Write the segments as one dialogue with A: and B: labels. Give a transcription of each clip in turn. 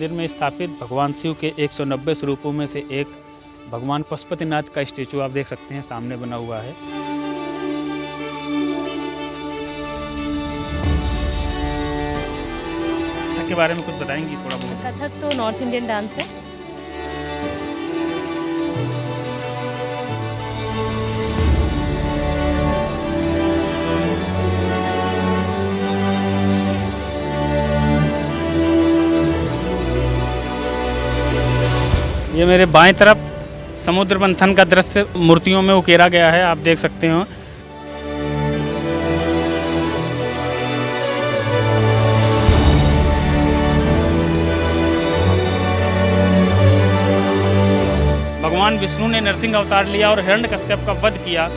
A: मंदिर में स्थापित भगवान शिव के 190 स्वरूपों में से एक भगवान पशुपतिनाथ का स्टेचू आप देख सकते हैं सामने बना हुआ है। कथक के बारे में कुछ बताएंगी थोड़ा बहुत?
B: कथक तो नॉर्थ इंडियन डांस है।
A: ये मेरे बाएं तरफ समुद्र मंथन का दृश्य मूर्तियों में उकेरा गया है, आप देख सकते हो। भगवान विष्णु ने नरसिंह अवतार लिया और हिरण्यकश्यप का वध किया।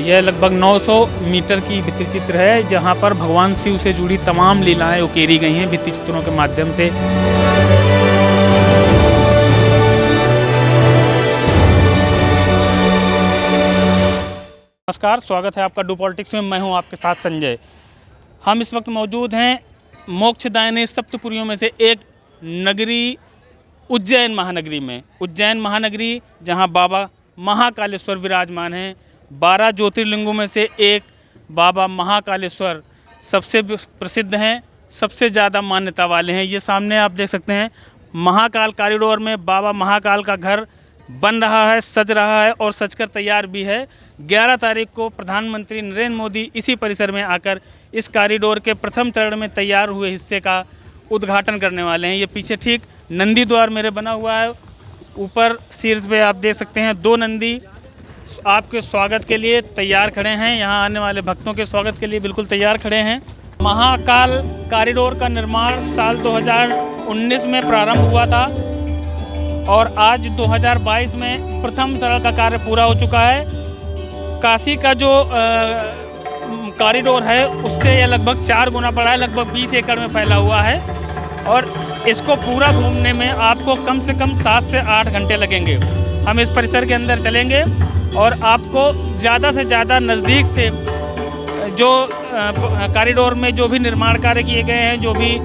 A: यह लगभग 900 मीटर की भित्ति चित्र है, जहां पर भगवान शिव से जुड़ी तमाम लीलाएं उकेरी गई हैं भित्ति चित्रों के माध्यम से। नमस्कार, स्वागत है आपका डू पॉलिटिक्स में। मैं हूं आपके साथ संजय। हम इस वक्त मौजूद हैं मोक्षदायिनी सप्तपुरियों में से एक नगरी उज्जैन महानगरी में। उज्जैन महानगरी जहां बाबा महाकालेश्वर विराजमान हैं। 12 ज्योतिर्लिंगों में से एक बाबा महाकालेश्वर सबसे प्रसिद्ध हैं, सबसे ज़्यादा मान्यता वाले हैं। ये सामने आप देख सकते हैं महाकाल कॉरिडोर में बाबा महाकाल का घर बन रहा है, सज रहा है और सजकर तैयार भी है। 11 तारीख को प्रधानमंत्री नरेंद्र मोदी इसी परिसर में आकर इस कॉरिडोर के प्रथम चरण में तैयार हुए हिस्से का उद्घाटन करने वाले हैं। ये पीछे ठीक नंदी द्वार मेरे बना हुआ है। ऊपर शीर्ष पे आप देख सकते हैं 2 नंदी आपके स्वागत के लिए तैयार खड़े हैं। यहाँ आने वाले भक्तों के स्वागत के लिए बिल्कुल तैयार खड़े हैं। महाकाल कॉरिडोर का निर्माण साल 2019 में प्रारंभ हुआ था और आज 2022 में प्रथम चरण का कार्य पूरा हो चुका है। काशी का जो कॉरिडोर है उससे यह लगभग 4 गुना बड़ा है, लगभग 20 एकड़ में फैला हुआ है और इसको पूरा घूमने में आपको कम से कम 7 से 8 घंटे लगेंगे। हम इस परिसर के अंदर चलेंगे और आपको ज़्यादा से ज़्यादा नज़दीक से जो कॉरिडोर में जो भी निर्माण कार्य किए गए हैं, जो भी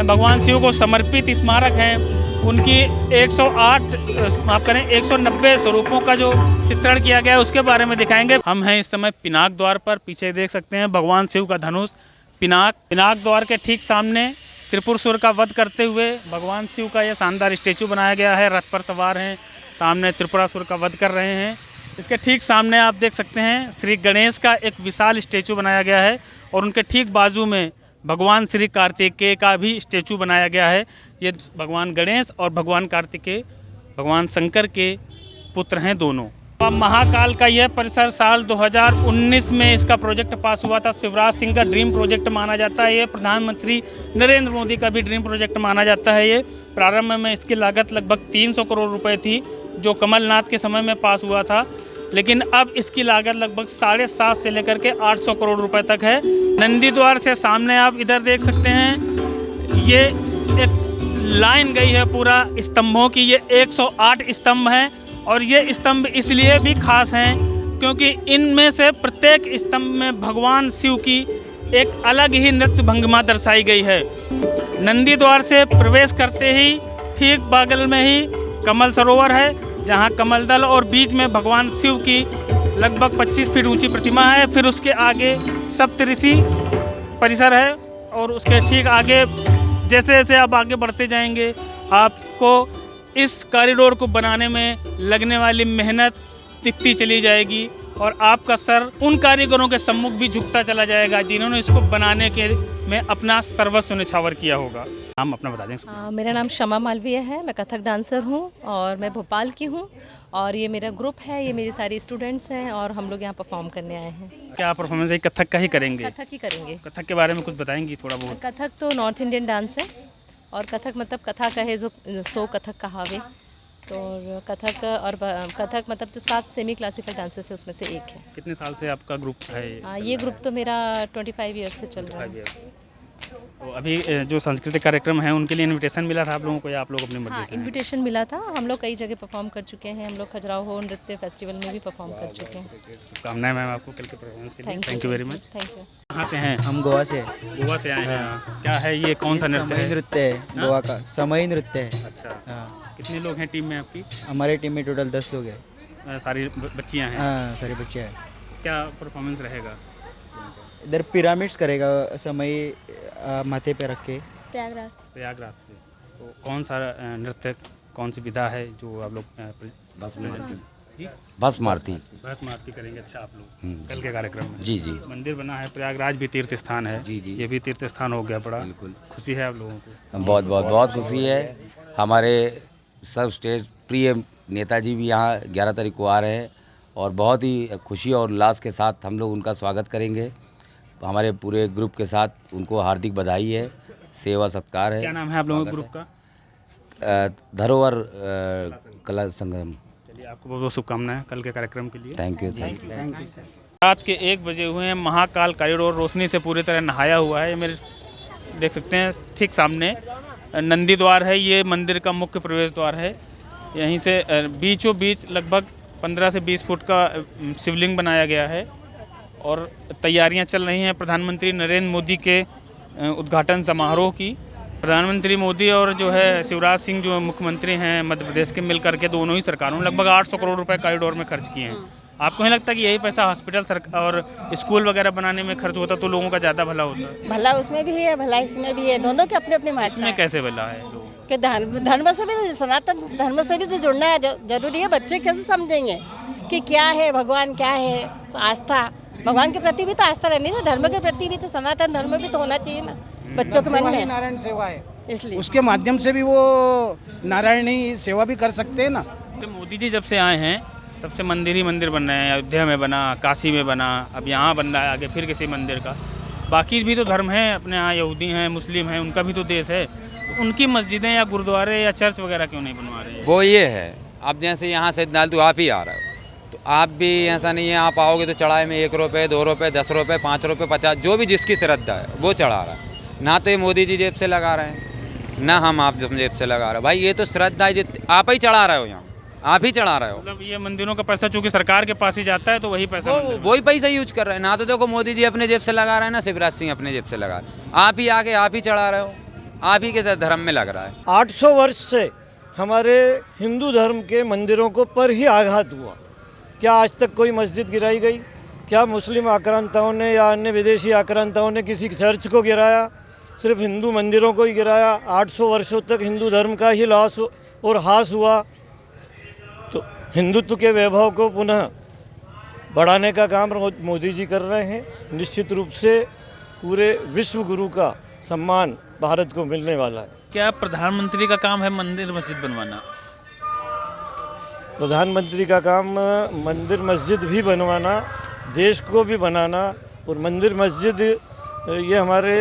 A: भगवान शिव को समर्पित स्मारक हैं, उनकी 190 स्वरूपों का जो चित्रण किया गया है उसके बारे में दिखाएंगे। हम हैं इस समय पिनाक द्वार पर। पीछे देख सकते हैं भगवान शिव का धनुष पिनाक द्वार के ठीक सामने त्रिपुरासुर का वध करते हुए भगवान शिव का यह शानदार स्टेचू बनाया गया है। रथ पर सवार हैं, सामने त्रिपुरासुर का वध कर रहे हैं। इसके ठीक सामने आप देख सकते हैं श्री गणेश का एक विशाल स्टेचू बनाया गया है और उनके ठीक बाजू में भगवान श्री कार्तिकेय का भी स्टेचू बनाया गया है। ये भगवान गणेश और भगवान कार्तिकेय भगवान शंकर के पुत्र हैं दोनों। अब महाकाल का यह परिसर साल 2019 में इसका प्रोजेक्ट पास हुआ था। शिवराज सिंह का ड्रीम प्रोजेक्ट माना जाता है। ये प्रधानमंत्री नरेंद्र मोदी का भी ड्रीम प्रोजेक्ट माना जाता है। ये प्रारंभ में इसकी लागत लगभग 300 करोड़ रुपए थी, जो कमलनाथ के समय में पास हुआ था, लेकिन अब इसकी लागत लगभग 7.5 से लेकर के 800 करोड़ रुपए तक है। नंदी द्वार से सामने आप इधर देख सकते हैं, ये एक लाइन गई है पूरा स्तंभों की। ये 108 स्तंभ हैं और ये स्तंभ इसलिए भी खास हैं क्योंकि इनमें से प्रत्येक स्तंभ में भगवान शिव की एक अलग ही नृत्य भंगिमा दर्शाई गई है। नंदी द्वार से प्रवेश करते ही ठीक बगल में ही कमल सरोवर है, जहाँ कमल दल और बीच में भगवान शिव की लगभग 25 फीट ऊंची प्रतिमा है। फिर उसके आगे सप्तऋषि परिसर है और उसके ठीक आगे जैसे जैसे आप आगे बढ़ते जाएंगे आपको इस कॉरिडोर को बनाने में लगने वाली मेहनत दिखती चली जाएगी और आपका सर उन कारीगरों के सम्मुख भी झुकता चला जाएगा जिन्होंने इसको बनाने के में अपना सर्वस्व न्यौछावर किया होगा। नाम अपना बता दें।
B: मेरा नाम शमा मालवीय है, मैं कथक डांसर हूँ और मैं भोपाल की हूँ और ये मेरा ग्रुप है, ये मेरी सारी स्टूडेंट्स हैं और हम लोग यहाँ परफॉर्म करने आए हैं।
A: क्या परफॉर्मेंस है? कथक का ही करेंगे?
B: कथक ही करेंगे।
A: कथक के बारे में कुछ बताएंगी थोड़ा बहुत?
B: कथक तो नॉर्थ इंडियन डांस है और कथक मतलब कथा कहे जो सो कथक कहावे। तो कथक और कथक मतलब जो 7 सेमी क्लासिकल डांसेस है उसमें से एक है।
A: कितने साल से आपका ग्रुप है?
B: ये ग्रुप तो मेरा 25 ईयर्स से चल रहा है।
A: तो अभी जो सांस्कृतिक कार्यक्रम हैं उनके लिए इनविटेशन मिला था आप लोगों को या आप लोग अपनी मर्जी
B: हाँ,
A: से?
B: इनविटेशन मिला था। हम लोग कई जगह परफॉर्म कर चुके हैं। हम लोग खजुराहो नृत्य फेस्टिवल में भी परफॉर्म कर चुके हैं।
A: शुभकामनाएं मैम आपको कल के परफॉर्मेंस के लिए। Thank you very much.
B: Thank you.
A: कहाँ से हैं?
C: हम गोवा से
A: गोवा से आए हैं। क्या है ये, कौन सा नृत्य
C: समई
A: है?
C: नृत्य है गोवा का, समई नृत्य है।
A: अच्छा,
C: हाँ,
A: कितने लोग हैं टीम में आपकी?
C: हमारे टीम में टोटल 10 लोग हैं।
A: सारी बच्चियां हैं।
C: हाँ, सारे बच्चे हैं।
A: क्या परफॉर्मेंस रहेगा?
C: इधर पिरामिड्स करेगा समई माथे पे रख के।
A: प्रयागराज से। तो कौन सा नृत्य, कौन सी विधा है जो आप लोग जी
D: भस्म आरती
A: भस्म आरती करेंगे? अच्छा, आप लोग कल के कार्यक्रम में?
D: जी जी
A: मंदिर बना है, प्रयागराज भी तीर्थ स्थान है।
D: जी, जी।
A: ये भी तीर्थ स्थान हो गया बड़ा।
D: बिल्कुल।
A: खुशी है आप लोगों को?
D: बहुत बहुत बहुत खुशी है। हमारे सब स्टेज प्रिय नेताजी भी यहाँ 11 तारीख को आ रहे हैं और बहुत ही खुशी और उल्लास के साथ हम लोग उनका स्वागत करेंगे। हमारे पूरे ग्रुप के साथ उनको हार्दिक बधाई है, सेवा सत्कार है।
A: क्या नाम है आप लोगों के ग्रुप का?
D: धरोहर कला संगम।
A: चलिए, आपको बहुत बहुत शुभकामनाएं कल के कार्यक्रम के लिए।
D: Thank you thank you.
A: रात के 1 बजे हुए हैं। महाकाल कॉरिडोर रोशनी से पूरी तरह नहाया हुआ है। ये मेरे देख सकते हैं ठीक सामने नंदी द्वार है। ये मंदिर का मुख्य प्रवेश द्वार है। यहीं से बीचों बीच लगभग 15 से 20 फुट का शिवलिंग बनाया गया है और तैयारियां चल रही हैं प्रधानमंत्री नरेंद्र मोदी के उद्घाटन समारोह की। प्रधानमंत्री मोदी और जो है शिवराज सिंह जो मुख्यमंत्री हैं मध्य प्रदेश के, मिलकर के दोनों ही सरकारों ने लगभग 800 करोड़ रुपए कॉरिडोर में खर्च किए हैं। आपको नहीं लगता कि यही पैसा हॉस्पिटल और स्कूल वगैरह बनाने में खर्च होता तो लोगों का ज़्यादा भला होता?
E: भला उसमें भी है, भला इसमें भी है, दोनों के अपने अपने महत्व
A: इसमें कैसे भला है लोगों
E: के। धर्म से भी, सनातन धर्म से भी तो जुड़ना है, जरूरी है। बच्चे कैसे समझेंगे कि क्या है भगवान, क्या है आस्था? भगवान के प्रति भी तो आस्था रहनी है, धर्म के प्रति भी तो सनातन धर्म भी तो होना चाहिए ना बच्चों के मन में।
F: नारायण सेवा है,
E: इसलिए
F: उसके माध्यम से भी वो नारायणी सेवा भी कर सकते हैं ना।
A: तो मोदी जी जब से आए हैं तब से मंदिर ही मंदिर बन रहे हैं। अयोध्या में बना, काशी में बना, अब यहाँ बन रहा है, आगे फिर किसी मंदिर का। बाकी भी तो धर्म हैं अपने यहाँ, यहूदी हैं, मुस्लिम हैं, उनका भी तो देश है। तो उनकी मस्जिदें या गुरुद्वारे या चर्च वगैरह क्यों नहीं बनवा रहे हैं?
G: वो ये है, अब जैसे यहाँ से नालतू आप ही आ रहे हो, तो आप भी ऐसा नहीं है आप आओगे तो चढ़ाए में 1 रुपये 2 रुपये 10 रुपये 5 रुपये 50, जो भी जिसकी श्रद्धा है वो चढ़ा रहा है। ना तो ये मोदी जी जेब से लगा रहे हैं, ना हम आप जेब से लगा रहे हैं। भाई ये तो श्रद्धा है, आप ही चढ़ा रहे हो, यहाँ आप ही चढ़ा रहे हो।
A: मतलब ये मंदिरों का पैसा चूंकि सरकार के पास ही जाता है तो वही पैसा
G: वही पैसा यूज कर रहे हैं। ना तो देखो मोदी जी अपने जेब से लगा रहे हैं, ना शिवराज सिंह अपने जेब से लगा रहे हैं। आप ही आके आप ही चढ़ा रहे हो, आप ही के साथ धर्म में लग रहा है।
H: 800 वर्ष से हमारे हिंदू धर्म के मंदिरों को पर ही आघात हुआ। क्या आज तक कोई मस्जिद गिराई गई? क्या मुस्लिम आक्रांताओं ने या अन्य विदेशी आक्रांताओं ने किसी चर्च को गिराया? सिर्फ हिंदू मंदिरों को ही गिराया। 800 वर्षों तक हिंदू धर्म का ही लॉस और हास हुआ। तो हिंदुत्व के वैभव को पुनः बढ़ाने का काम मोदी जी कर रहे हैं। निश्चित रूप से पूरे विश्व गुरु का सम्मान भारत को मिलने वाला है।
A: क्या प्रधानमंत्री का काम है मंदिर मस्जिद बनवाना?
H: प्रधानमंत्री का काम मंदिर मस्जिद भी बनवाना, देश को भी बनाना। और मंदिर मस्जिद ये हमारे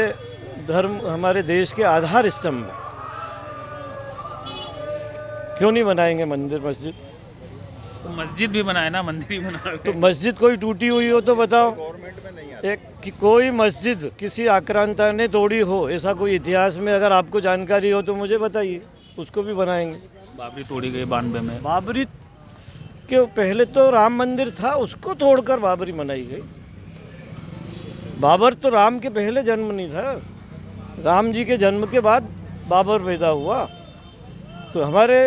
H: धर्म, हमारे देश के आधार स्तंभ है। क्यों नहीं बनाएंगे मंदिर मस्जिद?
A: तो मस्जिद भी बनाए ना, मंदिर ही बनाए।
H: तो मस्जिद कोई टूटी हुई हो तो बताओ। एक कि कोई मस्जिद किसी आक्रांता ने तोड़ी हो, ऐसा कोई इतिहास में अगर आपको जानकारी हो तो मुझे बताइए, उसको भी बनाएंगे।
A: बाबरी तोड़ी गई 92 में।
H: बाबरी के पहले तो राम मंदिर था, उसको तोड़कर बाबरी बनाई गई। बाबर तो राम के पहले जन्म नहीं था, राम जी के जन्म के बाद बाबर पैदा हुआ। तो हमारे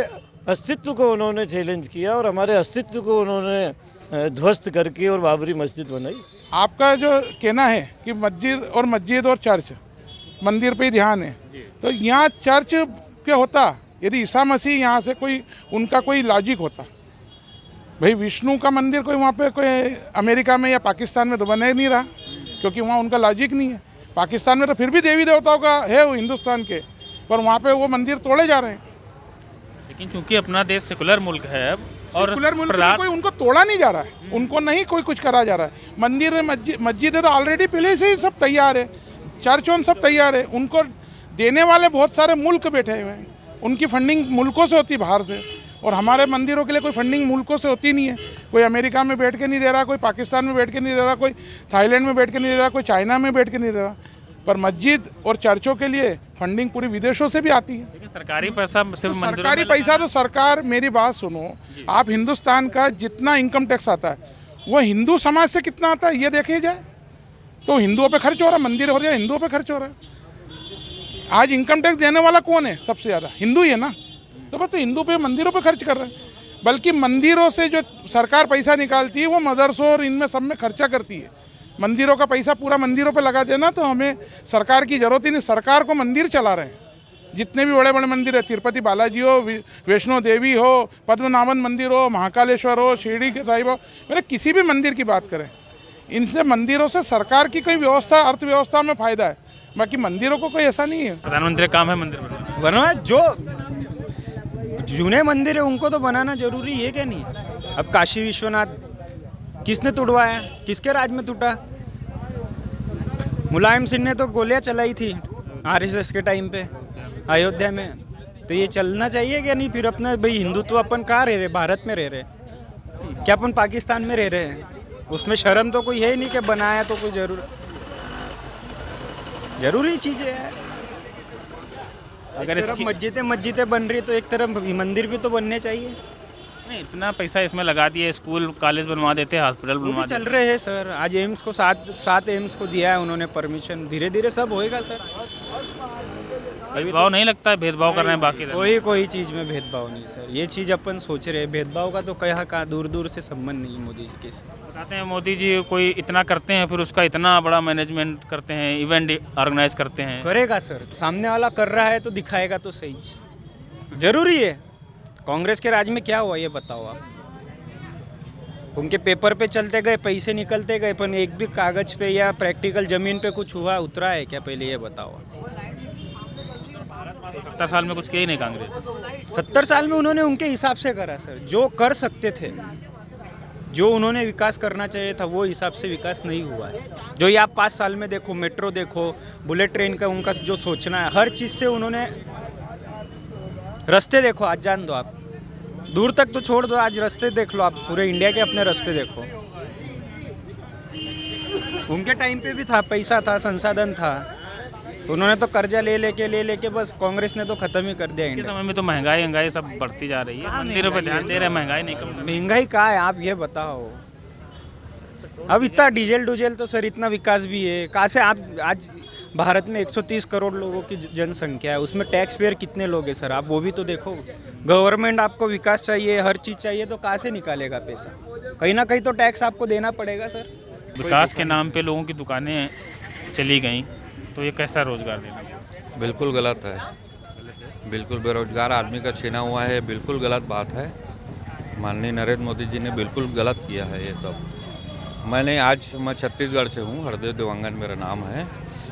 H: अस्तित्व को उन्होंने चैलेंज किया और हमारे अस्तित्व को उन्होंने ध्वस्त करके और बाबरी मस्जिद बनाई।
F: आपका जो कहना है कि मस्जिद और चर्च, मंदिर पे ही ध्यान है, तो यहाँ चर्च क्या होता? यदि ईसा मसीह यहाँ से कोई उनका कोई लॉजिक होता, भाई विष्णु का मंदिर कोई वहाँ पे कोई अमेरिका में या पाकिस्तान में तो बना ही नहीं रहा, क्योंकि वहाँ उनका लॉजिक नहीं है। पाकिस्तान में तो फिर भी देवी देवताओं का है वो हिंदुस्तान के, पर वहाँ पे वो मंदिर तोड़े जा रहे हैं।
A: लेकिन चूंकि अपना देश सेकुलर मुल्क है अब, और
F: सेकुलर मुल्क में कोई उनको तोड़ा नहीं जा रहा है, उनको नहीं कोई कुछ करा जा रहा है। मंदिर मस्जिद है तो ऑलरेडी पहले से ही सब तैयार है, चर्च सब तैयार है, उनको देने वाले बहुत सारे मुल्क बैठे हुए हैं, उनकी फंडिंग मुल्कों से होती है बाहर से, और हमारे मंदिरों के लिए कोई फंडिंग मुल्कों से होती नहीं है। कोई अमेरिका में बैठ के नहीं दे रहा, कोई पाकिस्तान में बैठ के नहीं दे रहा, कोई थाईलैंड में बैठ के नहीं दे रहा, कोई चाइना में बैठ के नहीं दे रहा। पर मस्जिद और चर्चों के लिए फंडिंग पूरी विदेशों से भी आती है।
A: लेकिन सरकारी पैसा सिर्फ मंदिरों
F: सरकारी
A: में
F: पैसा तो सरकार, मेरी बात सुनो, आप हिंदुस्तान का जितना इनकम टैक्स आता है वो हिंदू समाज से कितना आता है ये देखे जाए, तो हिंदुओं पे खर्च हो रहा है, मंदिर हो रहा है, हिंदुओं पे खर्च हो रहा है। आज इनकम टैक्स देने वाला कौन है? सबसे ज़्यादा हिंदू ही है ना, तो बस तो हिंदू पे, मंदिरों पे खर्च कर रहे हैं। बल्कि मंदिरों से जो सरकार पैसा निकालती है वो मदरसों और इनमें सब में खर्चा करती है। मंदिरों का पैसा पूरा मंदिरों पे लगा देना तो हमें सरकार की ज़रूरत ही नहीं, सरकार को मंदिर चला रहे हैं। जितने भी बड़े बड़े मंदिर है, तिरुपति बालाजी हो, वैष्णो देवी हो, पद्मनाभन मंदिर हो, महाकालेश्वर हो, शिरडी के साहिब हो, मैंने किसी भी मंदिर की बात करें, इनसे मंदिरों से सरकार की कोई व्यवस्था, अर्थव्यवस्था में फ़ायदा है, बाकी मंदिरों को कोई ऐसा नहीं है।
A: प्रधानमंत्री का काम है मंदिर बनाना।
I: बनवा जो जूने मंदिर है उनको तो बनाना जरूरी है क्या नहीं? अब काशी विश्वनाथ किसने तुड़वाया? किसके राज में टूटा? मुलायम सिंह ने तो गोलियां चलाई थी आरएसएस के टाइम पे अयोध्या में, तो ये चलना चाहिए क्या नहीं? फिर अपना भाई हिंदुत्व अपन कहाँ रह रहे? भारत में रह रहे, क्या अपन पाकिस्तान में रह रहे हैं? उसमें शर्म तो कोई है ही नहीं कि बनाया तो कोई जरूरी चीज़ें है। अगर इसकी मस्जिदें बन रही तो एक तरफ मंदिर भी तो बनने चाहिए।
A: नहीं, इतना पैसा इसमें लगा दिए, स्कूल कॉलेज बनवा देते, हॉस्पिटल बनवा
I: चल रहे हैं सर। आज एम्स को सात एम्स को दिया है उन्होंने परमिशन, धीरे धीरे सब होएगा सर।
A: भेदभाव नहीं लगता है, भेदभाव कर रहे हैं बाकी
I: कोई चीज़ में भेदभाव नहीं सर। ये चीज़ अपन सोच रहे हैं, भेदभाव का तो कहाँ दूर दूर से संबंध नहीं मोदी जी के साथ।
A: बताते हैं मोदी जी कोई इतना करते हैं, फिर उसका इतना बड़ा मैनेजमेंट करते हैं, इवेंट ऑर्गेनाइज करते हैं।
I: करेगा सर, सामने वाला कर रहा है तो दिखाएगा तो सही, जरूरी है। कांग्रेस के राज में क्या हुआ ये बताओ आप? उनके पेपर पे चलते गए, पैसे निकलते गए, पर एक भी कागज पे या प्रैक्टिकल जमीन पे कुछ हुआ, उतरा है क्या? पहले ये बताओ।
A: 70 साल में कुछ किया ही नहीं कांग्रेस।
I: 70 साल में उन्होंने उनके हिसाब से करा सर, जो कर सकते थे, जो उन्होंने विकास करना चाहिए था वो हिसाब से विकास नहीं हुआ है। जो ये आप 5 साल में देखो, मेट्रो देखो, बुलेट ट्रेन का उनका जो सोचना है, हर चीज़ से उन्होंने, रास्ते देखो, आज जान दो आप, दूर तक तो छोड़ दो, आज रास्ते देख लो आप, पूरे इंडिया के अपने रास्ते देखो। उनके टाइम पे भी था, पैसा था, संसाधन था, उन्होंने तो कर्जा ले लेके बस कांग्रेस ने तो खत्म ही कर दिया। इंडिया
A: समय में तो महंगाई सब बढ़ती जा रही है, मंदिरों पे ध्यान दे रहे हैं, महंगाई नहीं कम।
I: महंगाई कहाँ है आप ये बताओ? अब इतना डीजल तो सर, इतना विकास भी है कहाँ से? आप आज भारत में 130 करोड़ लोगों की जनसंख्या है, उसमें टैक्स पेयर कितने लोग हैं सर? आप वो भी तो देखो। गवर्नमेंट आपको विकास चाहिए, हर चीज़ चाहिए, तो कहाँ से निकालेगा पैसा? कहीं ना कहीं तो टैक्स आपको देना पड़ेगा सर।
A: विकास के नाम पे लोगों की दुकानें चली गई, तो ये कैसा रोजगार देना?
J: बिल्कुल गलत है, बिल्कुल बेरोजगार आदमी का छीना हुआ है, बिल्कुल गलत बात है। माननीय नरेंद्र मोदी जी ने बिल्कुल गलत किया है ये सब। मैं छत्तीसगढ़ से हूँ, हरदेव देवांगन मेरा नाम है।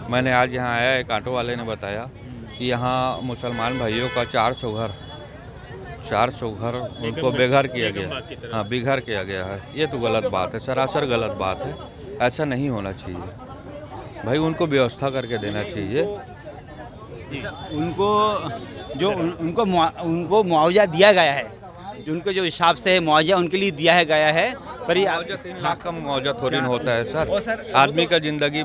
J: मैंने आज यहाँ आया, एक ऑटो वाले ने बताया कि यहाँ मुसलमान भाइयों का 400 घर उनको बेघर किया गया। हाँ, बेघर किया गया है। ये तो गलत बात है, सरासर गलत बात है। ऐसा नहीं होना चाहिए भाई, उनको व्यवस्था करके देना चाहिए।
C: उनको मुआवजा दिया गया है, जो उनको जो हिसाब से मुआवजा उनके लिए दिया है गया है, पर ये
J: मुआवजा 3 लाख का मुआवजा थोड़ी ना होता है सर। आदमी का ज़िंदगी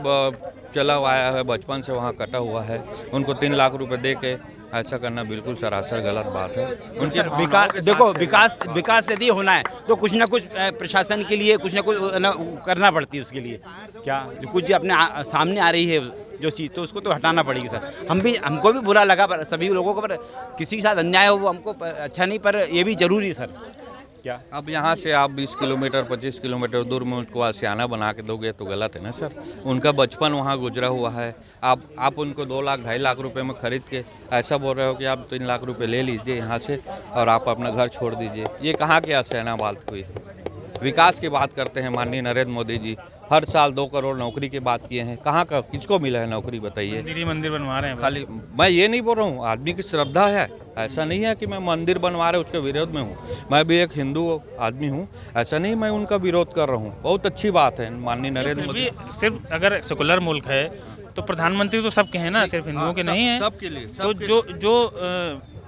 J: चला आया है, बचपन से वहाँ कटा हुआ है, उनको 3 लाख रुपए दे के ऐसा करना बिल्कुल सरासर गलत बात है। उनके
C: विकास यदि होना है तो कुछ ना कुछ प्रशासन के लिए कुछ ना कुछ करना पड़ती है। उसके लिए क्या जो कुछ अपने सामने आ रही है जो चीज़, तो उसको तो हटाना पड़ेगी सर। हमको भी बुरा लगा, पर सभी लोगों को, पर किसी के साथ अन्याय हो वो हमको अच्छा नहीं, पर ये भी जरूरी है सर। क्या
J: अब यहाँ से आप 20 किलोमीटर 25 किलोमीटर दूर में उनको आशियाना बना के दोगे तो गलत है ना सर। उनका बचपन वहाँ गुजरा हुआ है। आप उनको 2 लाख 2.5 लाख रुपए में खरीद के ऐसा बोल रहे हो कि आप 3 लाख रुपए ले लीजिए यहाँ से और आप अपना घर छोड़ दीजिए। ये कहाँ के आशियाना बात हुई? विकास की बात करते हैं माननीय नरेंद्र मोदी जी, हर साल 2 करोड़ नौकरी की बात किए हैं। कहाँ का किसको मिला है नौकरी बताइए?
A: मंदिर बनवा रहे हैं
J: खाली। मैं ये नहीं बोल रहा हूँ, आदमी की श्रद्धा है, ऐसा नहीं है कि मैं मंदिर बनवा रहे उसके विरोध में हूँ। मैं भी एक हिंदू आदमी हूँ, ऐसा नहीं मैं उनका विरोध कर रहा हूँ। बहुत अच्छी बात है माननीय नरेंद्र मोदी।
A: सिर्फ अगर सेकुलर मुल्क है तो प्रधानमंत्री तो सबके हैं ना, सिर्फ हिंदुओं के नहीं है।
J: सबके लिए,
A: तो जो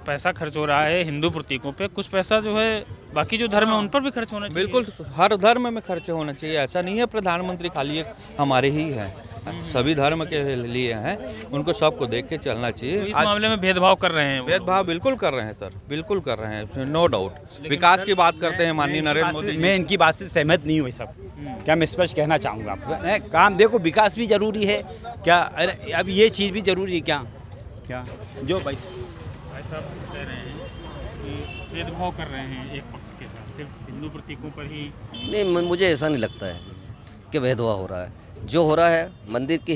A: पैसा खर्च हो रहा है हिंदू प्रतीकों पे, कुछ पैसा जो है बाकी जो धर्म है उन पर भी खर्च होना चाहिए।
J: बिल्कुल हर धर्म में खर्च होना चाहिए। ऐसा नहीं है प्रधानमंत्री खाली एक हमारे ही है, सभी धर्म के लिए हैं, उनको सबको देख के चलना चाहिए।
A: तो इस मामले में भेदभाव कर रहे हैं वो।
J: भेदभाव बिल्कुल कर रहे हैं सर, बिल्कुल कर रहे हैं, नो डाउट। विकास की बात करते हैं माननीय नरेंद्र मोदी।
C: मैं इनकी बात से सहमत नहीं हुई सब, क्या मैं स्पष्ट कहना चाहूँगा आपको। काम देखो, विकास भी जरूरी है क्या, अरे अब ये चीज़ भी जरूरी है क्या, क्या जो भाई
A: साहब कह रहे हैं कि भेदभाव कर रहे हैं एक पक्ष के साथ, सिर्फ हिंदू प्रतीकों पर ही।
K: नहीं, मुझे ऐसा नहीं लगता है कि भेदभाव हो रहा है। जो हो रहा है मंदिर के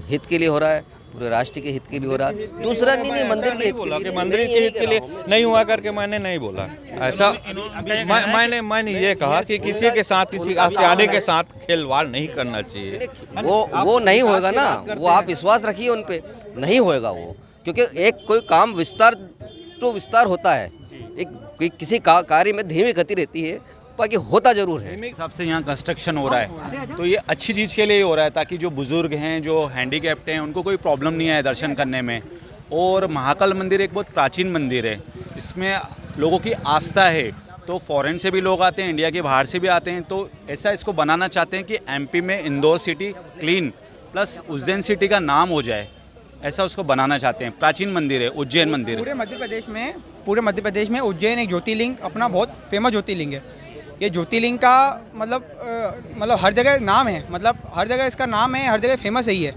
K: हित के लिए हो रहा है, पूरे राष्ट्र के हित के लिए हो रहा है। दूसरा नहीं, मंदिर के हित के लिए,
J: मंदिर के हित के लिए नहीं हुआ करके मैंने नहीं बोला ऐसा। मैंने ये कहा कि किसी के साथ, किसी आने के साथ खिलवाड़ नहीं करना चाहिए।
K: वो नहीं होएगा ना, वो आप विश्वास रखिए उन पे, नहीं होएगा वो, क्योंकि एक कोई काम विस्तार तो विस्तार होता है, एक किसी कार्य में धीमी गति रहती है, बाकी होता जरूर है।
C: हिसाब से यहाँ कंस्ट्रक्शन हो रहा है तो ये अच्छी चीज़ के लिए ही हो रहा है, ताकि जो बुजुर्ग हैं, जो हैंडीकैप्ड हैं, उनको कोई प्रॉब्लम नहीं आए दर्शन करने में। और महाकाल मंदिर एक बहुत प्राचीन मंदिर है, इसमें लोगों की आस्था है, तो फॉरेन से भी लोग आते हैं, इंडिया के बाहर से भी आते हैं। तो ऐसा इसको बनाना चाहते हैं कि एमपी में Indore city clean plus Ujjain city का नाम हो जाए, ऐसा उसको बनाना चाहते हैं। प्राचीन मंदिर है, उज्जैन मंदिर है।
I: पूरे मध्य प्रदेश में उज्जैन एक ज्योतिर्लिंग, अपना बहुत फेमस ज्योतिर्लिंग है। ये ज्योतिर्लिंग का मतलब हर जगह नाम है, मतलब हर जगह इसका नाम है, हर जगह फेमस है ही है।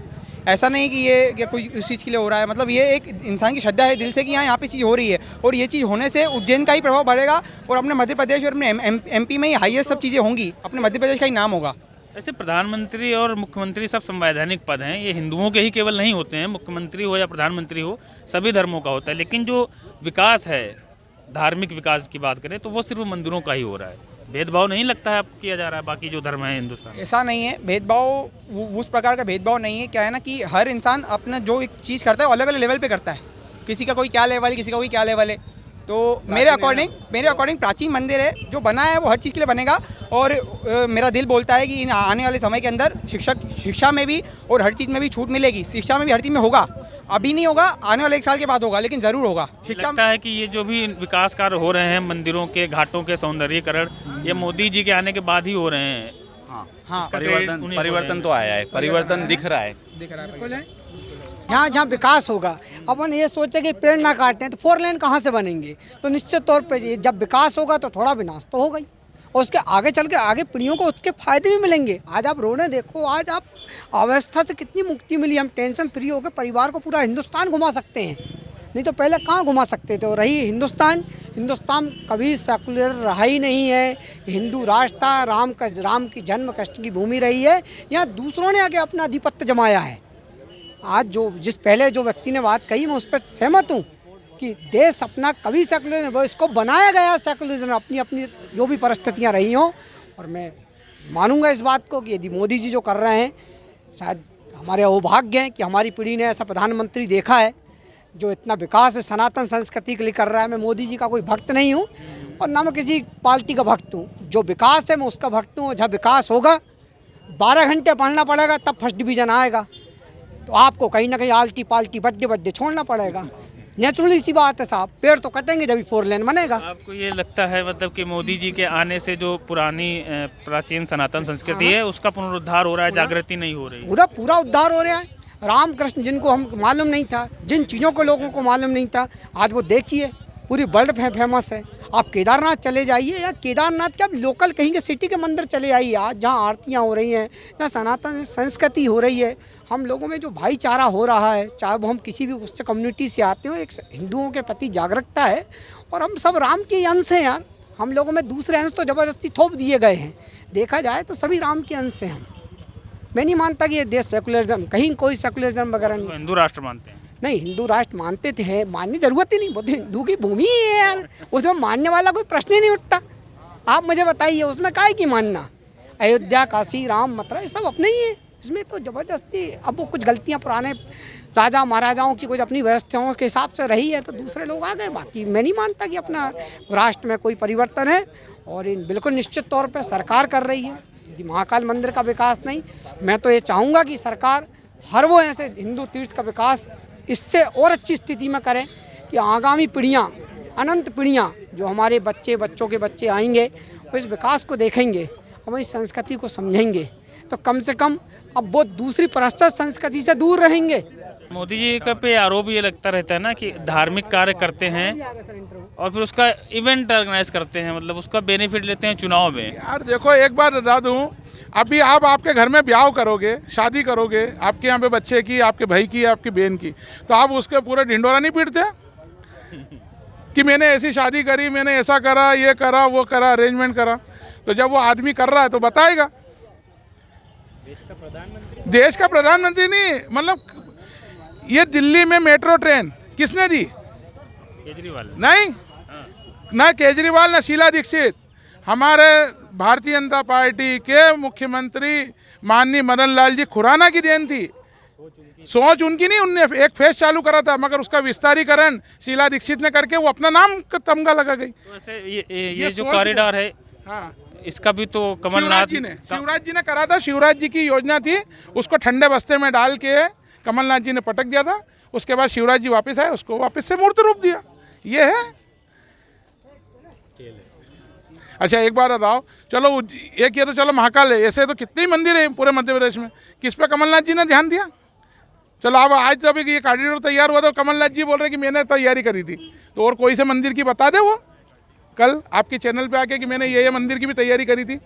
I: ऐसा नहीं कि ये कोई उस चीज़ के लिए हो रहा है, मतलब ये एक इंसान की श्रद्धा है दिल से कि यहाँ पे चीज़ हो रही है, और ये चीज़ होने से उज्जैन का ही प्रभाव बढ़ेगा, और अपने मध्य प्रदेश और अपने एमपी में ही हाईएस्ट सब चीज़ें होंगी, अपने मध्य प्रदेश का ही नाम होगा।
A: ऐसे प्रधानमंत्री और मुख्यमंत्री सब संवैधानिक पद हैं, ये हिंदुओं के ही केवल नहीं होते हैं, मुख्यमंत्री हो या प्रधानमंत्री हो सभी धर्मों का होता है। लेकिन जो विकास है, धार्मिक विकास की बात करें तो वो सिर्फ मंदिरों का ही हो रहा है। भेदभाव नहीं लगता है आपको किया जा रहा है बाकी जो धर्म है हिंदुस्तान?
I: ऐसा नहीं है, भेदभाव उस प्रकार का भेदभाव नहीं है। क्या है ना कि हर इंसान अपना जो एक चीज़ करता है अलग अलग लेवल पे करता है, किसी का कोई क्या लेवल है, किसी का कोई क्या लेवल है। तो मेरे अकॉर्डिंग प्राचीन मंदिर है, जो बना है वो हर चीज़ के लिए बनेगा, और मेरा दिल बोलता है कि इन आने वाले समय के अंदर शिक्षा में भी और हर चीज़ में भी छूट मिलेगी। शिक्षा में भी हर चीज़ में होगा, अभी नहीं होगा, आने वाले 1 साल के बाद होगा, लेकिन ज़रूर होगा। शिक्षा
A: लगता है कि ये जो भी विकास कार्य हो रहे हैं, मंदिरों के घाटों के सौंदर्यीकरण, ये मोदी जी के आने के बाद ही हो रहे हैं।
C: हाँ, परिवर्तन तो आया है, परिवर्तन दिख रहा है।
L: जहाँ विकास होगा, अपन ये सोचे कि पेड़ ना काटें तो 4 लेन कहाँ से बनेंगे, तो निश्चित तौर पे जब विकास होगा तो थोड़ा विनाश तो होगा ही, और उसके आगे चल के आगे पीढ़ियों को उसके फायदे भी मिलेंगे। आज आप रोडें देखो, आज आप अवस्था से कितनी मुक्ति मिली, हम टेंशन फ्री होकर परिवार को पूरा हिंदुस्तान घुमा सकते हैं, नहीं तो पहले कहाँ घुमा सकते थे। और रही हिंदुस्तान कभी सेकुलर रहा ही नहीं है, हिंदू राष्ट्र था, राम की जन्म कष्ट की भूमि रही है, यहाँ दूसरों ने आके अपना आधिपत्य जमाया है। आज जिस पहले जो व्यक्ति ने बात कही, मैं उस पर सहमत हूँ कि देश अपना कभी सेकुलर, वो इसको बनाया गया सेकुलरिज्म, अपनी अपनी जो भी परिस्थितियाँ रही हों। और मैं मानूंगा इस बात को कि यदि मोदी जी जो कर रहे हैं, शायद हमारे अहोभाग्य हैं कि हमारी पीढ़ी ने ऐसा प्रधानमंत्री देखा है जो इतना विकास है सनातन संस्कृति के लिए कर रहा है। मैं मोदी जी का कोई भक्त नहीं हूँ और ना मैं किसी पार्टी का भक्त हूँ, जो विकास है मैं उसका भक्त हूँ। जब विकास होगा 12 घंटे पढ़ना पड़ेगा तब फर्स्ट डिवीज़न आएगा, तो आपको कहीं ना कहीं आलती पालती बड्डे छोड़ना पड़ेगा। नेचुरली सी बात है साहब, पेड़ तो कटेंगे जब 4 लेन बनेगा।
A: आपको ये लगता है मतलब कि मोदी जी के आने से जो पुरानी प्राचीन सनातन संस्कृति है उसका पुनरुद्धार हो रहा है, जागृति नहीं हो रही?
L: पूरा उद्धार हो रहा है। रामकृष्ण जिनको हम मालूम नहीं था, जिन चीज़ों को लोगों को मालूम नहीं था, आज वो देखिए पूरी वर्ल्ड फेमस है। आप केदारनाथ चले जाइए, या केदारनाथ के आप लोकल कहीं के सिटी के मंदिर चले आइए, आज जहाँ आरतियाँ हो रही हैं, जहाँ सनातन संस्कृति हो रही है, हम लोगों में जो भाईचारा हो रहा है, चाहे वो हम किसी भी उससे कम्युनिटी से आते हो, एक हिंदुओं के प्रति जागरूकता है। और हम सब राम के अंश हैं यार, हम लोगों में दूसरे अंश तो ज़बरदस्ती थोप दिए गए हैं। देखा जाए तो सभी राम के अंश हैं हम। मैं नहीं मानता कि ये देश सेकुलरिज्म, कहीं कोई सेकुलरिज्म वगैरह नहीं।
A: हिंदू राष्ट्र मानते हैं? नहीं,
L: हिंदू राष्ट्र मानते थे, मानने की जरूरत ही नहीं, वो तो हिंदू की भूमि ही है यार, उसमें मानने वाला कोई प्रश्न ही नहीं उठता। आप मुझे बताइए उसमें काहे की मानना? अयोध्या, काशी, राम, मथुरा ये सब अपने ही है, इसमें तो ज़बरदस्ती। अब वो कुछ गलतियाँ पुराने राजा महाराजाओं की कुछ अपनी व्यवस्थाओं के हिसाब से रही है तो दूसरे लोग आ गए। बाकी मैं नहीं मानता कि अपना राष्ट्र में कोई परिवर्तन है, और इन बिल्कुल निश्चित तौर पर सरकार कर रही है। यदि महाकाल मंदिर का विकास नहीं, मैं तो ये चाहूँगा कि सरकार हर वो ऐसे हिंदू तीर्थ का विकास इससे और अच्छी स्थिति में करें कि आगामी पीढ़ियाँ, अनंत पीढ़ियाँ, जो हमारे बच्चे, बच्चों के बच्चे आएंगे, वो इस विकास को देखेंगे, हमारी संस्कृति को समझेंगे, तो कम से कम अब वो दूसरी पाश्चात्य संस्कृति से दूर रहेंगे।
A: मोदी जी का पे आरोप ये लगता रहता है ना कि धार्मिक कार्य करते हैं और फिर उसका इवेंट ऑर्गेनाइज करते हैं, मतलब उसका बेनिफिट लेते हैं चुनाव में।
F: यार देखो, एक बार बता दूं, अभी आप आपके घर में ब्याह करोगे, शादी करोगे, आपके यहाँ पे बच्चे की, आपके भाई की, आपकी बहन की, तो आप उसके पूरे ढिंडोरा नहीं पीटते कि मैंने ऐसी शादी करी, मैंने ऐसा करा, ये करा, वो करा, अरेंजमेंट करा। तो जब वो आदमी कर रहा है तो बताएगा। देश का प्रधानमंत्री नहीं, मतलब ये दिल्ली में मेट्रो ट्रेन किसने दी?
A: केजरीवाल
F: नहीं, ना केजरीवाल ना शीला दीक्षित, हमारे भारतीय जनता पार्टी के मुख्यमंत्री माननीय मदन लाल जी खुराना की देन थी। सोच उनकी नहीं, उनने एक फेज चालू करा था, मगर उसका विस्तारीकरण शीला दीक्षित ने करके वो अपना नाम का तमगा लगा गई।
A: तो वैसे ये जो कॉरिडोर है,
F: हाँ,
A: इसका भी तो कमलनाथ
F: शिवराज जी ने करा था। शिवराज जी की योजना थी, उसको ठंडे बस्ते में डाल के कमलनाथ जी ने पटक दिया था। उसके बाद शिवराज जी वापस आए, उसको वापस से मूर्त रूप दिया। ये है। अच्छा एक बात बताओ, चलो एक ये तो चलो महाकाल है, ऐसे तो कितने ही मंदिर है पूरे मध्य प्रदेश में, किस पे कमलनाथ जी ने ध्यान दिया? चलो अब आज जब ये कॉरिडोर तैयार हुआ तो कमलनाथ जी बोल रहे कि मैंने तैयारी करी थी, तो और कोई से मंदिर की बता दे वो कल आपके चैनल पे आके कि मैंने ये मंदिर की भी तैयारी करी थी।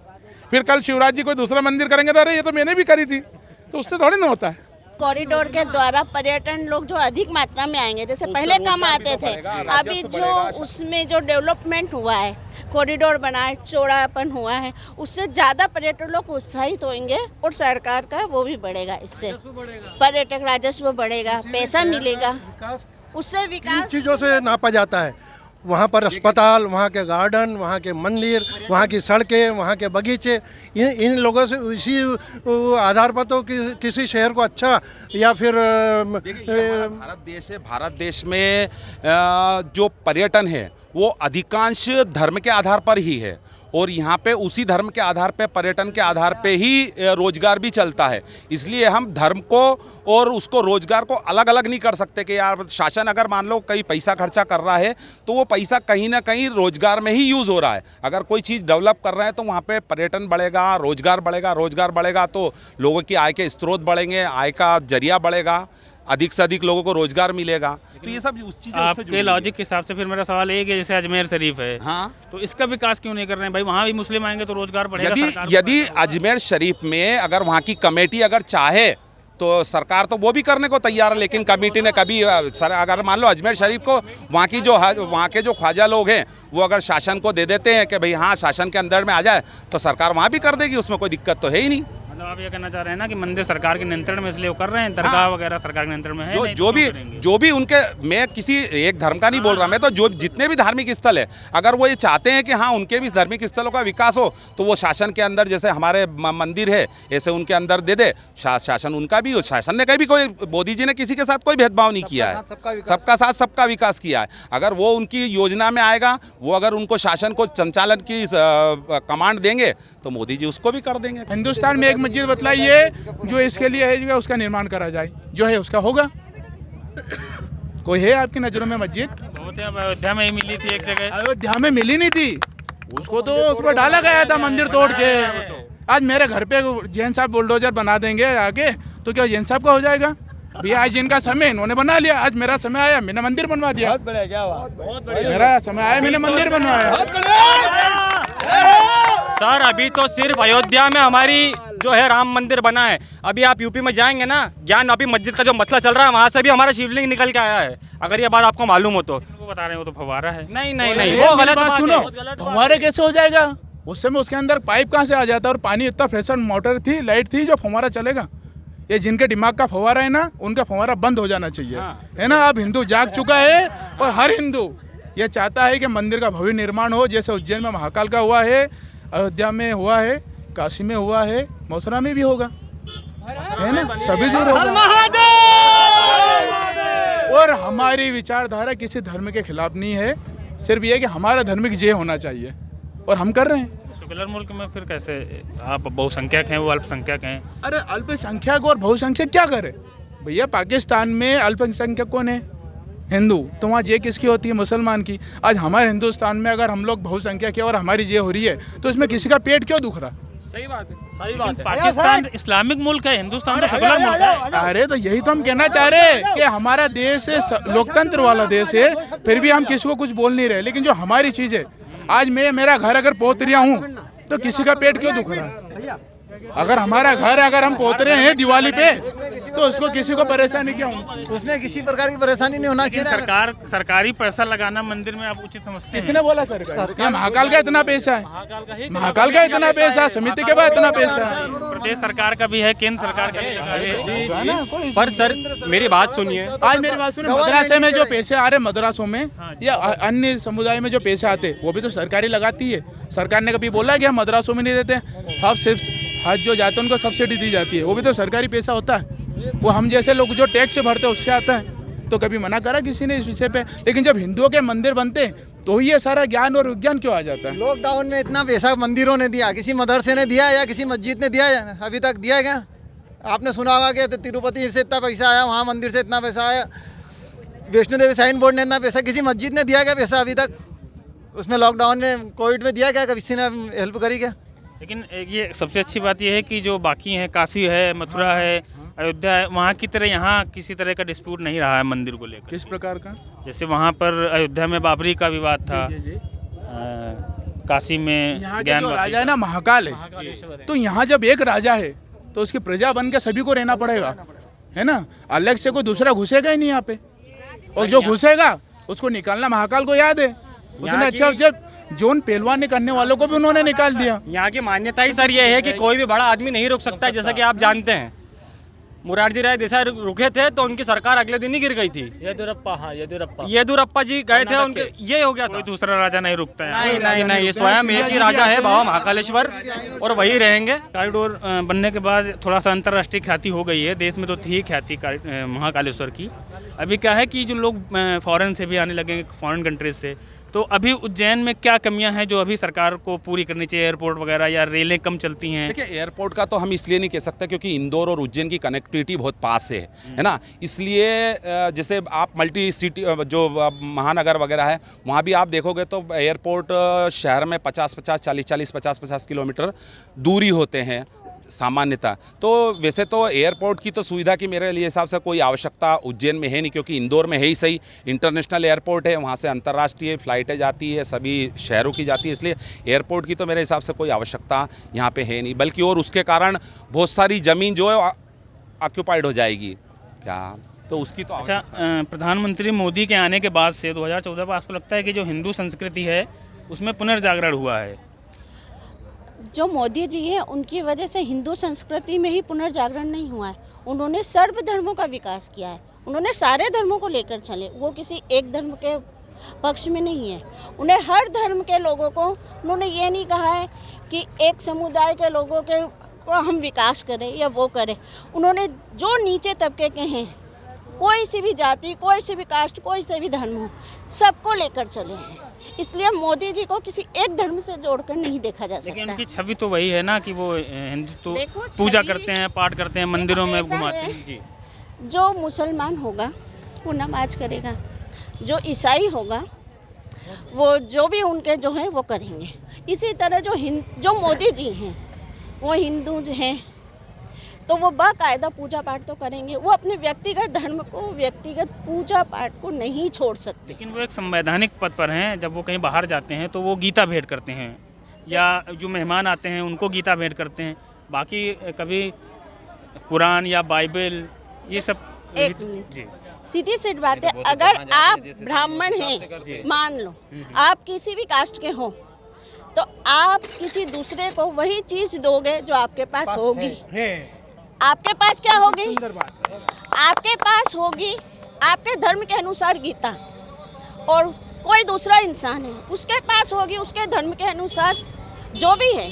F: फिर कल शिवराज जी कोई दूसरा मंदिर करेंगे तो अरे ये तो मैंने भी करी थी, तो उससे थोड़ी ना होता है।
E: कॉरिडोर के द्वारा पर्यटन लोग जो अधिक मात्रा में आएंगे, जैसे पहले कम आते थे, अभी जो उसमें जो डेवलपमेंट हुआ है, कॉरिडोर बना है, चौड़ापन हुआ है, उससे ज़्यादा पर्यटन लोग उत्साहित होंगे और सरकार का वो भी बढ़ेगा, इससे पर्यटक राजस्व बढ़ेगा, पैसा मिलेगा, उससे विकास
H: चीज़ों से नापा जाता है। वहाँ पर अस्पताल, वहाँ के गार्डन, वहाँ के मंदिर, वहाँ की सड़कें, वहाँ के बगीचे, इन लोगों से इसी आधार पर तो किसी शहर को अच्छा या फिर
C: भारत देश में जो पर्यटन है वो अधिकांश धर्म के आधार पर ही है, और यहाँ पे उसी धर्म के आधार पे, पर्यटन के आधार पे ही रोजगार भी चलता है। इसलिए हम धर्म को और उसको रोजगार को अलग अलग नहीं कर सकते कि यार शासन अगर मान लो कहीं पैसा खर्चा कर रहा है तो वो पैसा कहीं ना कहीं रोजगार में ही यूज़ हो रहा है। अगर कोई चीज़ डेवलप कर रहे हैं तो वहाँ पे पर्यटन बढ़ेगा, रोजगार बढ़ेगा, रोजगार बढ़ेगा तो लोगों की आय के स्रोत बढ़ेंगे, आय का जरिया बढ़ेगा, अधिक से अधिक लोगों को रोजगार मिलेगा। तो ये सब उस चीज़ों से
A: आपके लॉजिक के हिसाब से फिर मेरा सवाल एक है, जैसे अजमेर शरीफ है,
C: हाँ,
A: तो इसका विकास क्यों नहीं कर रहे हैं भाई? वहाँ भी मुस्लिम आएंगे तो रोजगार बढ़ेगा।
C: यदि अजमेर शरीफ में अगर वहाँ की कमेटी अगर चाहे तो सरकार तो वो भी करने को तैयार है, लेकिन कमेटी ने कभी अगर मान लो अजमेर शरीफ को वहाँ के जो ख्वाजा लोग हैं वो अगर शासन को दे देते हैं कि भाई हाँ शासन के अंदर में आ जाए तो सरकार वहाँ भी कर देगी, उसमें कोई दिक्कत तो है ही नहीं।
A: मतलब आप ये कहना चाह रहे हैं ना कि मंदिर सरकार के नियंत्रण में इसलिए वो कर रहे हैं, दरगाह वगैरह सरकार के नियंत्रण में है।
C: जो भी उनके, मैं किसी एक धर्म का नहीं बोल रहा, मैं तो जो जितने भी धार्मिक स्थल है अगर वो ये चाहते हैं कि हाँ उनके भी धार्मिक स्थलों का विकास हो तो वो शासन के अंदर, जैसे हमारे मंदिर है ऐसे उनके अंदर दे दे, शासन उनका भी हो। शासन ने कभी कोई, मोदी जी ने किसी के साथ कोई भेदभाव नहीं किया है, सबका साथ सबका विकास किया है। अगर वो उनकी योजना में आएगा, वो अगर उनको शासन को संचालन की कमांड देंगे तो मोदी जी उसको भी कर देंगे।
F: हिंदुस्तान में एक मस्जिद बतलाइए जो इसके लिए है, उसका निर्माण करा जाए, जो है उसका होगा। कोई है आपकी नजरों में मस्जिद?
A: अयोध्या में ही मिली थी एक जगह।
F: अयोध्या में मिली नहीं थी, उसको तो उस पर डाला गया था मंदिर तोड़ के। आज मेरे घर पे जैन साहब बुलडोजर बना देंगे आके, तो क्या जैन साहब का हो जाएगा? भैया आज जिनका समय इन्होंने बना लिया, आज मेरा समय आया मैंने मंदिर बनवा दिया। बहुत बढ़िया, क्या बात, मेरा समय आया मैंने मंदिर बनवाया।
I: सर अभी तो सिर्फ अयोध्या में हमारी जो है राम मंदिर बना है, अभी आप यूपी में जाएंगे ना, ज्ञान वापी मस्जिद का जो मसला चल रहा है वहाँ से भी हमारा शिवलिंग निकल के आया है, अगर ये बात आपको मालूम हो तो।
A: वो बता रहे हैं वो तो फव्वारा है।
I: नहीं नहीं नहीं, वो गलत बात
F: सुनो, फव्वारे कैसे हो जाएगा? उस समय उसके अंदर पाइप कहाँ से आ जाता है, और पानी इतना प्रेशर, मोटर थी, लाइट थी, जो फव्वारा चलेगा। ये जिनके दिमाग का फव्वारा है ना, उनका फव्वारा बंद हो जाना चाहिए, है ना। अब हिंदू जाग चुका है और हर हिंदू ये चाहता है कि मंदिर का भव्य निर्माण हो, जैसे उज्जैन में महाकाल का हुआ है, अयोध्या में हुआ है, काशी में हुआ है, मथुरा में भी होगा, है ना, सभी दूर होगा। और हमारी विचारधारा किसी धर्म के खिलाफ नहीं है, सिर्फ ये कि हमारा धार्मिक जय होना चाहिए, और हम कर रहे हैं।
A: सेकुलर मुल्क में फिर कैसे आप बहुसंख्यक हैं, वो अल्पसंख्यक हैं?
F: अरे अल्पसंख्यक और बहुसंख्यक क्या करे भैया? पाकिस्तान में अल्पसंख्यक कौन है? हिंदू। तो वहाँ जे किसकी होती है? मुसलमान की। आज हमारे हिंदुस्तान में अगर हम लोग बहुसंख्यक है और हमारी जे हो रही है तो इसमें किसी का पेट क्यों दुख रहा?
A: सही बात है, सही बात है। पाकिस्तान इस्लामिक मुल्क है, हिंदुस्तान तो सेकुलर मुल्क है।
F: अरे तो यही तो हम कहना चाह रहे हैं कि हमारा देश लोकतंत्र वाला देश है, फिर भी हम किसी को कुछ बोल नहीं रहे। लेकिन जो हमारी चीज़ है, आज मैं मेरा घर अगर पोत रहा हूँ तो किसी का पेट क्यों दुख रहा है? अगर हमारा घर अगर हम पोत रहे हैं दिवाली पे तो उसको किसी को परेशानी क्या होनी?
M: उसमें किसी प्रकार की परेशानी नहीं होना चाहिए।
A: सरकारी पैसा लगाना मंदिर में आप उचित समझते हैं?
F: किसने बोला सरकार? ये महाकाल का इतना पैसा है, महाकाल का इतना पैसा, समिति के पास इतना पैसा है,
A: प्रदेश सरकार का भी है, केंद्र सरकार का भी है।
N: पर सर मेरी बात सुनिए,
F: आज मेरी बात सुनिए, मदरसे में जो पैसे आ रहे मदरसों में या अन्य समुदाय में जो पैसे आते वो भी तो सरकारी लगाती है। सरकार ने कभी बोला कि हम मदरसों में नहीं देते? हम सिर्फ हज जो जाते हैं उनको सब्सिडी दी जाती है, वो भी तो सरकारी पैसा होता है। वो हम जैसे लोग जो टैक्स से भरते हैं उससे आता है। तो कभी मना करा किसी ने इस विषय पे? लेकिन जब हिंदुओं के मंदिर बनते तो ये सारा ज्ञान और विज्ञान क्यों आ जाता है?
M: लॉकडाउन में इतना पैसा मंदिरों ने दिया, किसी मदरसे ने दिया या किसी मस्जिद ने दिया? अभी तक दिया क्या? आपने सुना होगा कि तिरुपति से इतना पैसा आया, वहाँ मंदिर से इतना पैसा आया, वैष्णो देवी साइन बोर्ड ने इतना पैसा, किसी मस्जिद ने दिया क्या पैसा अभी तक? उसमें लॉकडाउन में कोविड में दिया क्या? किसी ने हेल्प करी क्या?
A: लेकिन ये सबसे अच्छी बात यह है कि जो बाकी है, काशी है, मथुरा है, अयोध्या है, वहाँ की तरह यहाँ किसी तरह का डिस्प्यूट नहीं रहा है मंदिर को लेकर।
F: किस प्रकार का?
A: जैसे वहाँ पर अयोध्या में बाबरी का विवाद था, काशी में
F: ज्ञान राजा है ना, महाकाल है। तो यहाँ जब एक राजा है तो उसकी प्रजा बन के सभी को रहना पड़ेगा, है ना? अलग से कोई दूसरा घुसेगा ही नहीं यहाँ पे, और जो घुसेगा उसको निकालना महाकाल को याद है। उसने अच्छा जोन पहलवान करने वालों को भी उन्होंने निकाल दिया।
N: यहाँ की मान्यता ही सर ये है कि कोई भी बड़ा आदमी नहीं रुक सकता। जैसा कि आप जानते हैं मुरारजी राय देसाई रुके थे तो उनकी सरकार अगले दिन ही गिर गई थी। येदियुरप्पा जी गए थे, उनके ये हो गया था।
A: कोई दूसरा राजा नहीं रुकता है।
N: नहीं, ये स्वयं एक ही राजा है, बाबा महाकालेश्वर, और वही रहेंगे।
A: कॉरिडोर बनने के बाद थोड़ा सा अंतर्राष्ट्रीय ख्याति हो गई है, देश में तो थी ख्याति महाकालेश्वर की। अभी क्या है कि जो लोग फॉरेन से भी आने लगे, फॉरेन कंट्रीज से, तो अभी उज्जैन में क्या कमियां हैं जो अभी सरकार को पूरी करनी चाहिए? एयरपोर्ट वगैरह या रेलें कम चलती हैं?
O: देखिए, एयरपोर्ट का तो हम इसलिए नहीं कह सकते क्योंकि इंदौर और उज्जैन की कनेक्टिविटी बहुत पास है ना। इसलिए जैसे आप मल्टी सिटी जो महानगर वगैरह है वहाँ भी आप देखोगे तो एयरपोर्ट शहर में 50-50 किलोमीटर दूरी होते हैं सामान्यतः। तो वैसे तो एयरपोर्ट की तो सुविधा की मेरे लिए हिसाब से कोई आवश्यकता उज्जैन में है नहीं, क्योंकि इंदौर में है ही सही इंटरनेशनल एयरपोर्ट है, वहाँ से अंतर्राष्ट्रीय फ़्लाइटें जाती है, सभी शहरों की जाती है। इसलिए एयरपोर्ट की तो मेरे हिसाब से कोई आवश्यकता यहाँ पे है नहीं, बल्कि और उसके कारण बहुत सारी ज़मीन जो है ऑक्यूपाइड हो जाएगी क्या, तो उसकी तो
A: अच्छा। प्रधानमंत्री मोदी के आने के बाद से 2014 पर आपको लगता है कि जो हिंदू संस्कृति है उसमें पुनर्जागरण हुआ है?
P: जो मोदी जी हैं उनकी वजह से हिंदू संस्कृति में ही पुनर्जागरण नहीं हुआ है। उन्होंने सर्व धर्मों का विकास किया है, उन्होंने सारे धर्मों को लेकर चले, वो किसी एक धर्म के पक्ष में नहीं है। उन्हें हर धर्म के लोगों को, उन्होंने ये नहीं कहा है कि एक समुदाय के लोगों के को हम विकास करें या वो करें। उन्होंने जो नीचे तबके के हैं, कोई सी भी जाति, कोई सी भी कास्ट, कोई से भी धर्म हो, सबको लेकर चले हैं। इसलिए मोदी जी को किसी एक धर्म से जोड़कर नहीं देखा जा सकता।
A: लेकिन उनकी छवि तो वही है ना कि वो हिंदू पूजा करते हैं, पाठ करते हैं, मंदिरों में घुमाते हैं। जी,
P: जो मुसलमान होगा वो नमाज करेगा, जो ईसाई होगा वो जो भी उनके जो हैं वो करेंगे। इसी तरह जो मोदी जी हैं वो हिंदू हैं तो वो बाकायदा पूजा पाठ तो करेंगे, वो अपने व्यक्तिगत धर्म को, व्यक्तिगत पूजा पाठ को नहीं छोड़ सकते।
A: लेकिन वो एक संवैधानिक पद पर हैं, जब वो कहीं बाहर जाते हैं तो वो गीता भेंट करते हैं, या जो मेहमान आते हैं उनको गीता भेंट करते हैं। बाकी कभी कुरान या बाइबल ये सब।
P: एक मिनट, सीधी सी बात है, अगर आप ब्राह्मण हैं, मान लो आप किसी भी कास्ट के हो, तो आप किसी दूसरे को वही चीज़ दोगे जो आपके पास होगी। आपके पास क्या होगी? आपके पास होगी आपके धर्म के अनुसार गीता, और कोई दूसरा इंसान है उसके पास होगी उसके धर्म के अनुसार जो भी है,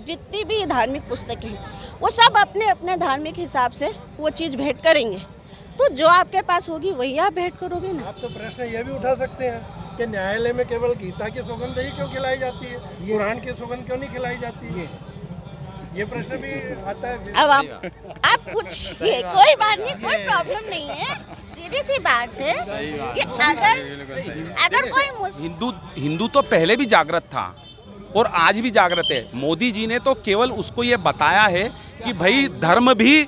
P: जितनी भी धार्मिक पुस्तकें हैं वो सब अपने अपने धार्मिक हिसाब से वो चीज़ भेंट करेंगे। तो जो आपके पास होगी वही आप भेंट करोगे ना।
M: आप तो प्रश्न ये भी उठा सकते हैं
Q: कि न्यायालय में केवल गीता की सौगंध ही क्यों खिलाई जाती है, कुरान की सौगंध क्यों नहीं खिलाई जाती है? ये प्रश्न भी आता है।
P: अब आप पूछिए, कोई बात नहीं, कोई प्रॉब्लम नहीं है, सीधी सी बात है। ये अगर कोई
O: हिंदू तो पहले भी जागृत था और आज भी जागृत है। मोदी जी ने तो केवल उसको ये बताया है कि भाई धर्म भी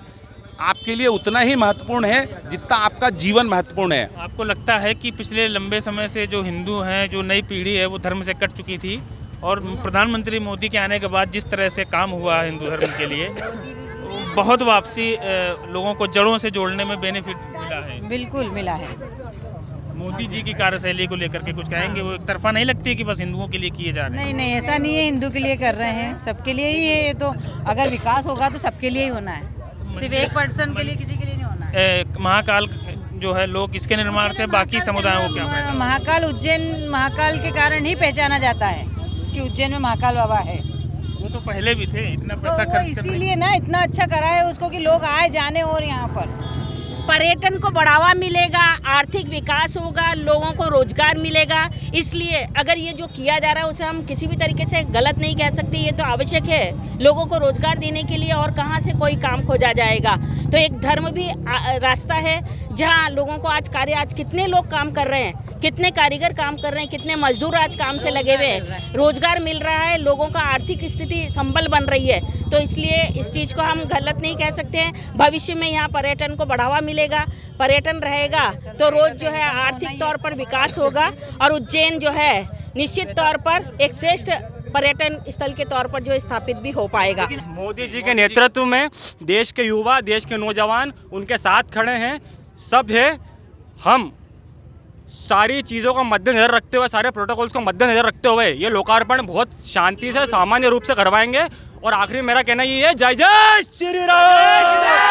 O: आपके लिए उतना ही महत्वपूर्ण है जितना आपका जीवन महत्वपूर्ण है।
A: आपको लगता है कि पिछले लंबे समय से जो हिंदू हैं, जो नई पीढ़ी है, वो धर्म से कट चुकी थी और प्रधानमंत्री मोदी के आने के बाद जिस तरह से काम हुआ हिंदू धर्म के लिए, बहुत वापसी लोगों को जड़ों से जोड़ने में बेनिफिट मिला है?
R: बिल्कुल मिला है।
A: मोदी जी की कार्यशैली को लेकर के कुछ कहेंगे? वो एक तरफा नहीं लगती कि बस हिंदुओं के लिए किए जा रहे हैं?
R: नहीं नहीं, ऐसा नहीं है, हिंदू के लिए कर रहे हैं, सबके लिए ही है। ये तो अगर विकास होगा तो सबके लिए ही होना है, सिर्फ एक पर्सन के लिए, किसी के लिए नहीं होना है।
A: महाकाल जो है, लोग इसके निर्माण से बाकी समुदायों को क्या फायदा?
R: महाकाल, उज्जैन महाकाल के कारण ही पहचाना जाता है कि उज्जैन में महाकाल बाबा है।
A: वो तो पहले भी थे, इतना पैसा
R: तो
A: खर्च
R: इसीलिए ना इतना अच्छा करा है उसको कि लोग आए जाने और यहाँ पर
P: पर्यटन को बढ़ावा मिलेगा, आर्थिक विकास होगा, लोगों को रोजगार मिलेगा। इसलिए अगर ये जो किया जा रहा है उसे हम किसी भी तरीके से गलत नहीं कह सकते। ये तो आवश्यक है लोगों को रोजगार देने के लिए, और कहाँ से कोई काम खोजा जाएगा। तो एक धर्म भी रास्ता है जहाँ लोगों को आज कितने लोग काम कर रहे हैं, कितने कारीगर काम कर रहे हैं, कितने मजदूर आज काम से लगे हुए हैं, रोजगार मिल रहा है, लोगों का आर्थिक स्थिति संबल बन रही है। तो इसलिए इस चीज़ को हम गलत नहीं कह सकते हैं। भविष्य में यहाँ पर्यटन को बढ़ावा मिलेगा, पर्यटन रहेगा तो रोज जो है आर्थिक तौर पर विकास होगा, और उज्जैन जो है निश्चित तौर पर एक श्रेष्ठ पर्यटन स्थल के तौर पर जो स्थापित भी हो पाएगा।
N: मोदी जी के नेतृत्व में देश के युवा, देश के नौजवान उनके साथ खड़े हैं, सब है। हम सारी चीज़ों को मद्देनजर रखते हुए, सारे प्रोटोकॉल्स को मद्देनजर रखते हुए ये लोकार्पण बहुत शांति से, सामान्य रूप से करवाएंगे। और आखिरी मेरा कहना ये है, जय जय श्री राम।